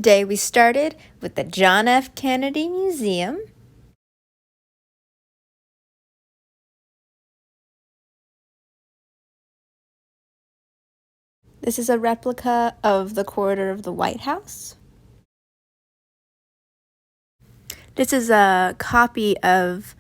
Today we started with the John F. Kennedy Museum. This is a replica of the corridor of the White House. This is a copy of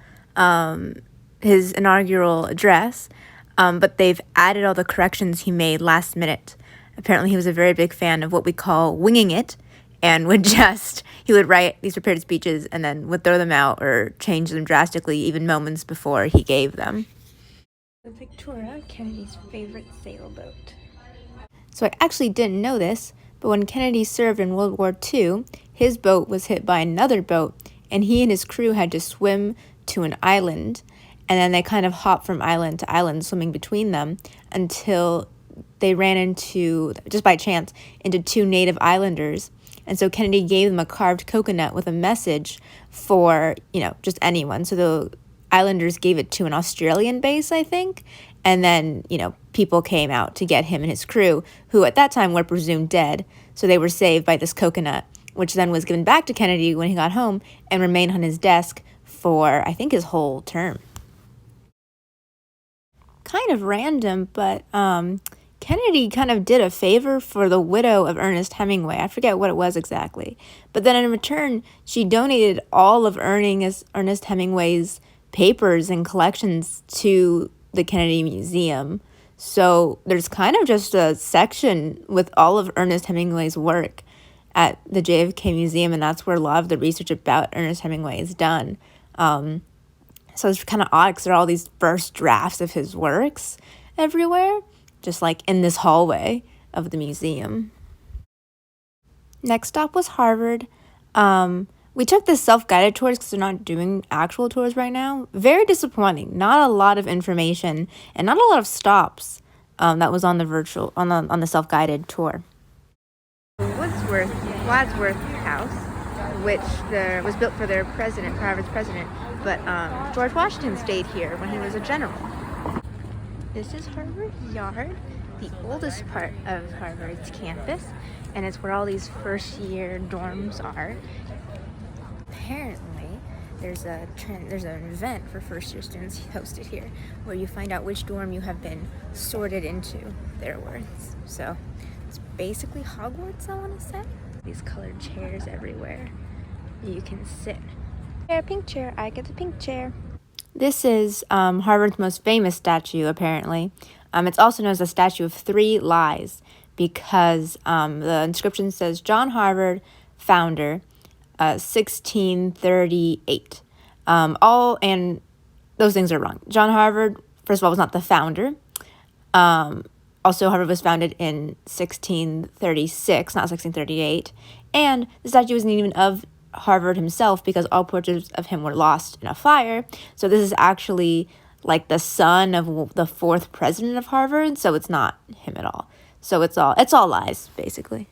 his inaugural address, but they've added all the corrections he made last minute. Apparently he was a very big fan of what we call winging it, and he would write these prepared speeches and then would throw them out or change them drastically even moments before he gave them. The Victoria, Kennedy's favorite sailboat. So I actually didn't know this, but when Kennedy served in World War II, his boat was hit by another boat, and he and his crew had to swim to an island, and then they kind of hopped from island to island, swimming between them, until they ran into, just by chance, into two native islanders. And so Kennedy gave them a carved coconut with a message for, just anyone. So the islanders gave it to an Australian base, I think, and then, people came out to get him and his crew, who at that time were presumed dead. So they were saved by this coconut, which then was given back to Kennedy when he got home and remained on his desk for, I think, his whole term. Kind of random, but Kennedy kind of did a favor for the widow of Ernest Hemingway. I forget what it was exactly. But then in return, she donated all of Ernest Hemingway's papers and collections to the Kennedy Museum. So there's kind of just a section with all of Ernest Hemingway's work at the JFK Museum, and that's where a lot of the research about Ernest Hemingway is done. So it's kind of odd because there are all these first drafts of his works everywhere, just like in this hallway of the museum. Next stop was Harvard. We took the self-guided tours because they're not doing actual tours right now. Very disappointing. Not a lot of information and not a lot of stops that was on the on the self-guided tour. Wadsworth House, which was built for their president, for Harvard's president, but George Washington stayed here when he was a general. This is Harvard Yard, the oldest part of Harvard's campus, and it's where all these first-year dorms are. Apparently, there's an event for first-year students hosted here, where you find out which dorm you have been sorted into, their words. So it's basically Hogwarts, I want to say. These colored chairs everywhere. You can sit. Pink chair. I get the pink chair. This is Harvard's most famous statue, apparently. It's also known as the Statue of Three Lies because the inscription says John Harvard, founder, 1638. And those things are wrong. John Harvard, first of all, was not the founder. Also, Harvard was founded in 1636, not 1638. And the statue isn't even of Harvard himself because all portraits of him were lost in a fire. So this is actually like the son of the fourth president of Harvard. So it's not him at all. So it's all lies, basically.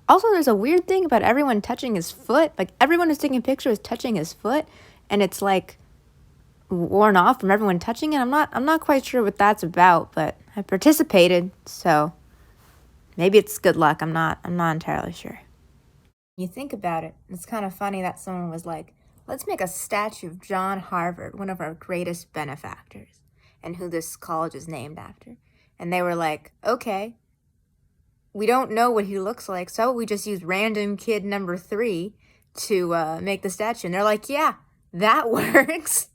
Also, there's a weird thing about everyone touching his foot. Like, everyone who's taking pictures touching his foot, and it's like worn off from everyone touching it. I'm not quite sure what that's about, but I participated, so maybe it's good luck. I'm not entirely sure. You think about it, it's kind of funny that someone was like, let's make a statue of John Harvard, one of our greatest benefactors, and who this college is named after. And they were like, okay, we don't know what he looks like, so we just use random kid number 3 to make the statue. And they're like, yeah, that works.